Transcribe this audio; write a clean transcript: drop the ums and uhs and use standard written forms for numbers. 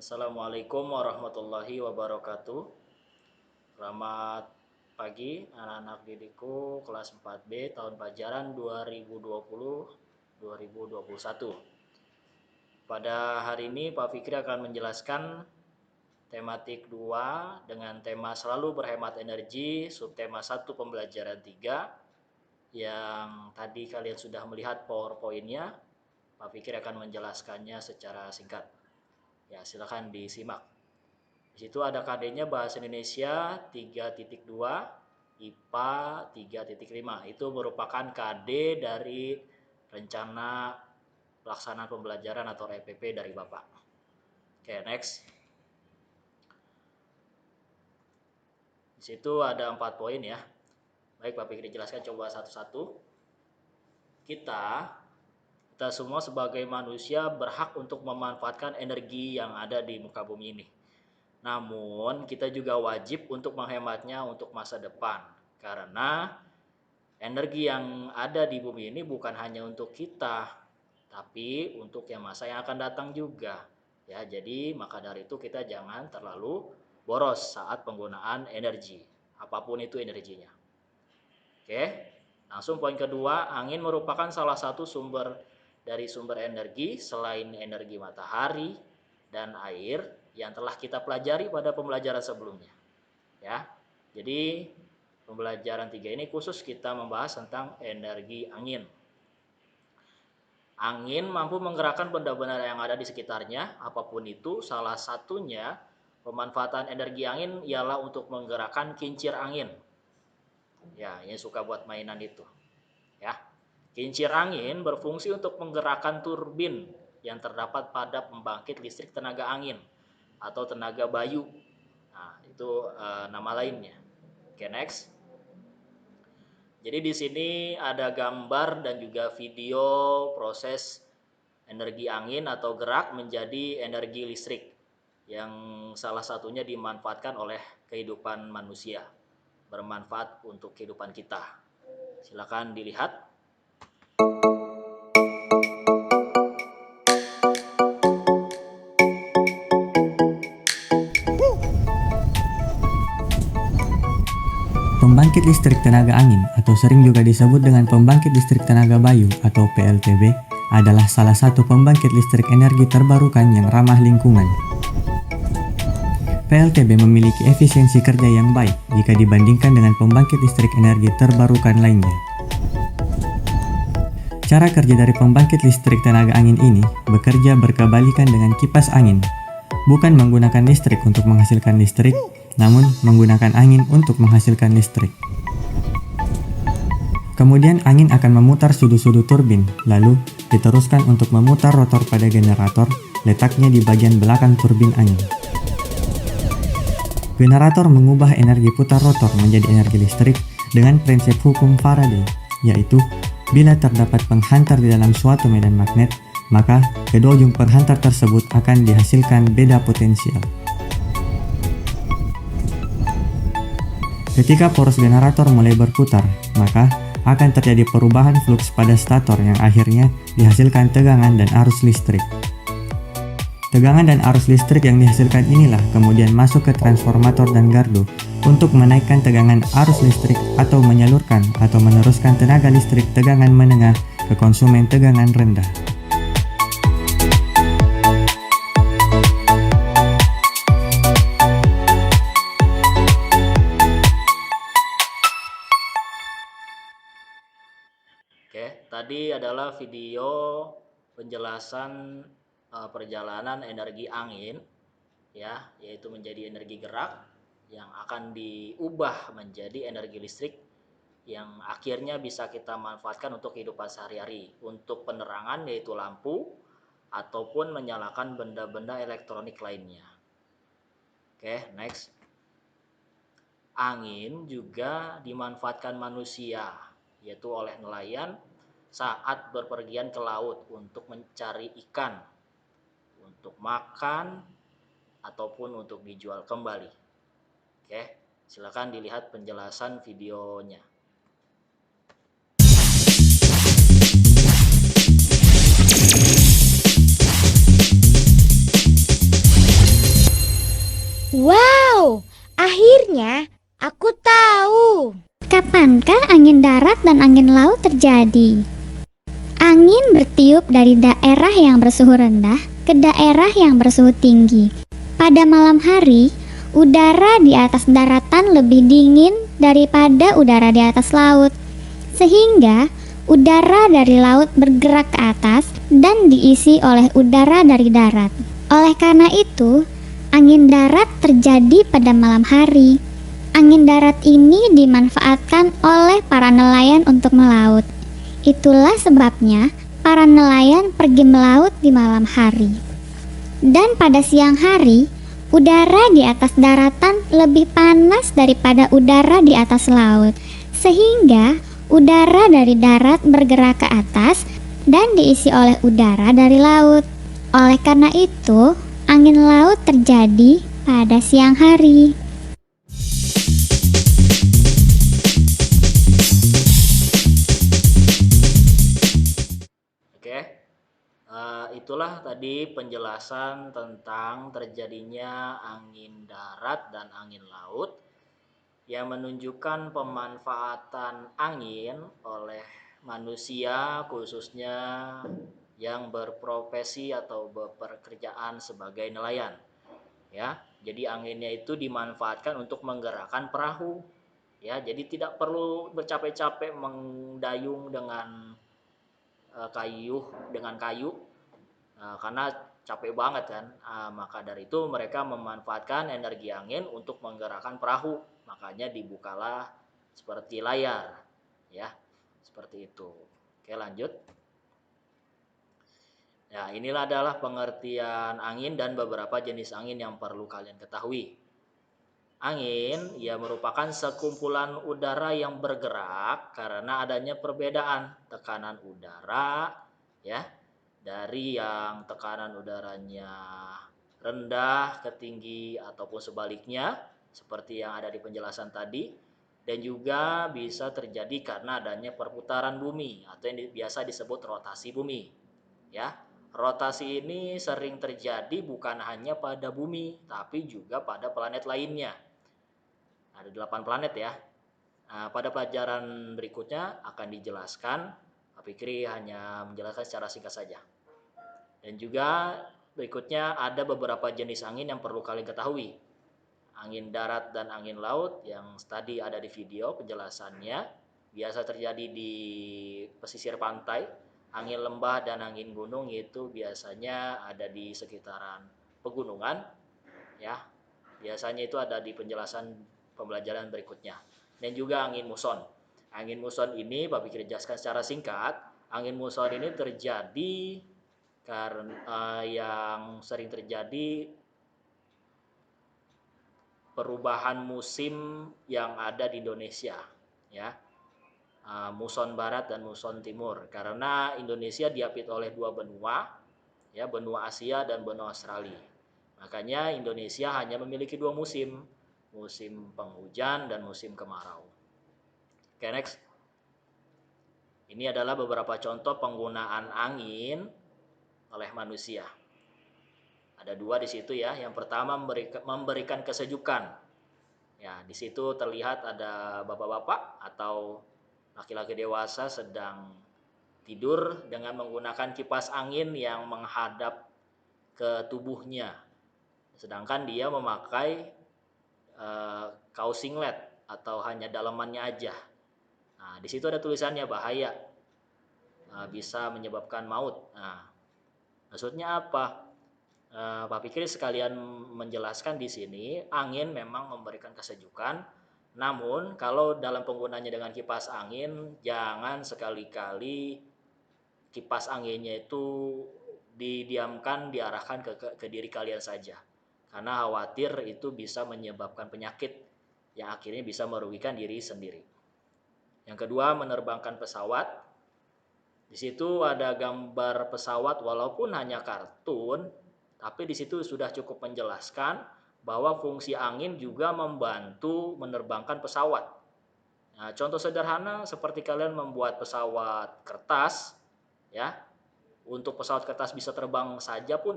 Assalamualaikum warahmatullahi wabarakatuh. Selamat pagi anak-anak didikku kelas 4B tahun pelajaran 2020-2021. Pada hari ini Pak Fikri akan menjelaskan tematik 2 dengan tema selalu berhemat energi, subtema 1 pembelajaran 3 yang tadi kalian sudah melihat PowerPoint-nya. Pak Fikri akan menjelaskannya secara singkat. Ya, silakan disimak. Di situ ada KD-nya bahasa Indonesia 3.2, IPA 3.5. Itu merupakan KD dari rencana pelaksanaan pembelajaran atau RPP dari Bapak. Oke, next. Di situ ada 4 poin ya. Baik, Pak Fikri jelaskan coba satu-satu. Kita semua sebagai manusia berhak untuk memanfaatkan energi yang ada di muka bumi ini. Namun kita juga wajib untuk menghematnya untuk masa depan. Karena energi yang ada di bumi ini bukan hanya untuk kita, tapi untuk yang masa yang akan datang juga. Ya, jadi maka dari itu kita jangan terlalu boros saat penggunaan energi, apapun itu energinya. Oke, langsung poin kedua, angin merupakan salah satu sumber energi selain energi matahari dan air yang telah kita pelajari pada pembelajaran sebelumnya. Ya, jadi pembelajaran 3 ini khusus kita membahas tentang energi angin. Angin mampu menggerakkan benda-benda yang ada di sekitarnya, apapun itu. Salah satunya pemanfaatan energi angin ialah untuk menggerakkan kincir angin. Ya, ini suka buat mainan itu. Ya, kincir angin berfungsi untuk menggerakkan turbin yang terdapat pada pembangkit listrik tenaga angin atau tenaga bayu. Nah, itu nama lainnya. Oke, next. Jadi di sini ada gambar dan juga video proses energi angin atau gerak menjadi energi listrik yang salah satunya dimanfaatkan oleh kehidupan manusia, bermanfaat untuk kehidupan kita. Silakan dilihat. Pembangkit listrik tenaga angin atau sering juga disebut dengan pembangkit listrik tenaga bayu atau PLTB adalah salah satu pembangkit listrik energi terbarukan yang ramah lingkungan. PLTB memiliki efisiensi kerja yang baik jika dibandingkan dengan pembangkit listrik energi terbarukan lainnya. Cara kerja dari pembangkit listrik tenaga angin ini bekerja berkebalikan dengan kipas angin, bukan menggunakan listrik untuk menghasilkan listrik, namun menggunakan angin untuk menghasilkan listrik. Kemudian angin akan memutar sudut-sudut turbin, lalu diteruskan untuk memutar rotor pada generator, letaknya di bagian belakang turbin angin. Generator mengubah energi putar rotor menjadi energi listrik dengan prinsip hukum Faraday, yaitu bila terdapat penghantar di dalam suatu medan magnet, maka kedua ujung penghantar tersebut akan dihasilkan beda potensial. Ketika poros generator mulai berputar, maka akan terjadi perubahan fluks pada stator yang akhirnya dihasilkan tegangan dan arus listrik. Tegangan dan arus listrik yang dihasilkan inilah kemudian masuk ke transformator dan gardu untuk menaikkan tegangan arus listrik atau menyalurkan atau meneruskan tenaga listrik tegangan menengah ke konsumen tegangan rendah. Oke, tadi adalah video penjelasan perjalanan energi angin ya, yaitu menjadi energi gerak yang akan diubah menjadi energi listrik yang akhirnya bisa kita manfaatkan untuk kehidupan sehari-hari, untuk penerangan yaitu lampu ataupun menyalakan benda-benda elektronik lainnya. Oke, next. Angin juga dimanfaatkan manusia, yaitu oleh nelayan saat berpergian ke laut untuk mencari ikan, untuk makan, ataupun untuk dijual kembali. Oke, silakan dilihat penjelasan videonya. Akhirnya, aku tahu. Kapankah angin darat dan angin laut terjadi? Angin bertiup dari daerah yang bersuhu rendah ke daerah yang bersuhu tinggi. Pada malam hari, udara di atas daratan lebih dingin daripada udara di atas laut, sehingga udara dari laut bergerak ke atas dan diisi oleh udara dari darat. Oleh karena itu, angin darat terjadi pada malam hari. Angin darat ini dimanfaatkan oleh para nelayan untuk melaut. Itulah sebabnya para nelayan pergi melaut di malam hari. Dan pada siang hari, udara di atas daratan lebih panas daripada udara di atas laut, sehingga udara dari darat bergerak ke atas dan diisi oleh udara dari laut. Oleh karena itu, angin laut terjadi pada siang hari. Oke, itulah tadi penjelasan tentang terjadinya angin darat dan angin laut yang menunjukkan pemanfaatan angin oleh manusia, khususnya yang berprofesi atau beperkerjaan sebagai nelayan. Ya, jadi anginnya itu dimanfaatkan untuk menggerakkan perahu. Ya, jadi tidak perlu bercapek-capek mendayung dengan kayu karena capek banget kan. Maka dari itu mereka memanfaatkan energi angin untuk menggerakkan perahu, makanya dibukalah seperti layar ya, seperti itu. Oke, lanjut ya. Inilah adalah pengertian angin dan beberapa jenis angin yang perlu kalian ketahui. Angin ya merupakan sekumpulan udara yang bergerak karena adanya perbedaan tekanan udara ya, dari yang tekanan udaranya rendah ke tinggi ataupun sebaliknya seperti yang ada di penjelasan tadi, dan juga bisa terjadi karena adanya perputaran bumi atau yang biasa disebut rotasi bumi ya. Rotasi ini sering terjadi bukan hanya pada bumi tapi juga pada planet lainnya. Ada 8 planet ya. Pada pelajaran berikutnya akan dijelaskan. Pak Fikri hanya menjelaskan secara singkat saja. Dan juga berikutnya ada beberapa jenis angin yang perlu kalian ketahui. Angin darat dan angin laut yang tadi ada di video penjelasannya. Biasa terjadi di pesisir pantai. Angin lembah dan angin gunung itu biasanya ada di sekitaran pegunungan ya. Biasanya itu ada di penjelasan pembelajaran berikutnya. Dan juga angin muson. Angin muson ini Pak Fikri jelaskan secara singkat. Angin muson ini terjadi karena yang sering terjadi perubahan musim yang ada di Indonesia ya. Muson barat dan muson timur, karena Indonesia diapit oleh dua benua ya, benua Asia dan benua Australia. Makanya Indonesia hanya memiliki dua musim, musim penghujan dan musim kemarau. Oke, next. Ini adalah beberapa contoh penggunaan angin oleh manusia. Ada dua di situ ya. Yang pertama memberikan kesejukan. Ya, di situ terlihat ada bapak-bapak atau laki-laki dewasa sedang tidur dengan menggunakan kipas angin yang menghadap ke tubuhnya. Sedangkan dia memakai kaos singlet atau hanya dalamannya aja. Nah, di situ ada tulisannya bahaya, bisa menyebabkan maut. Nah, maksudnya apa? Pak Fikri sekalian menjelaskan di sini, angin memang memberikan kesejukan, namun kalau dalam penggunaannya dengan kipas angin, jangan sekali-kali kipas anginnya itu didiamkan, diarahkan ke diri kalian saja. Karena khawatir itu bisa menyebabkan penyakit yang akhirnya bisa merugikan diri sendiri. Yang kedua, menerbangkan pesawat. Di situ ada gambar pesawat walaupun hanya kartun, tapi di situ sudah cukup menjelaskan bahwa fungsi angin juga membantu menerbangkan pesawat. Nah, contoh sederhana seperti kalian membuat pesawat kertas ya. Untuk pesawat kertas bisa terbang saja pun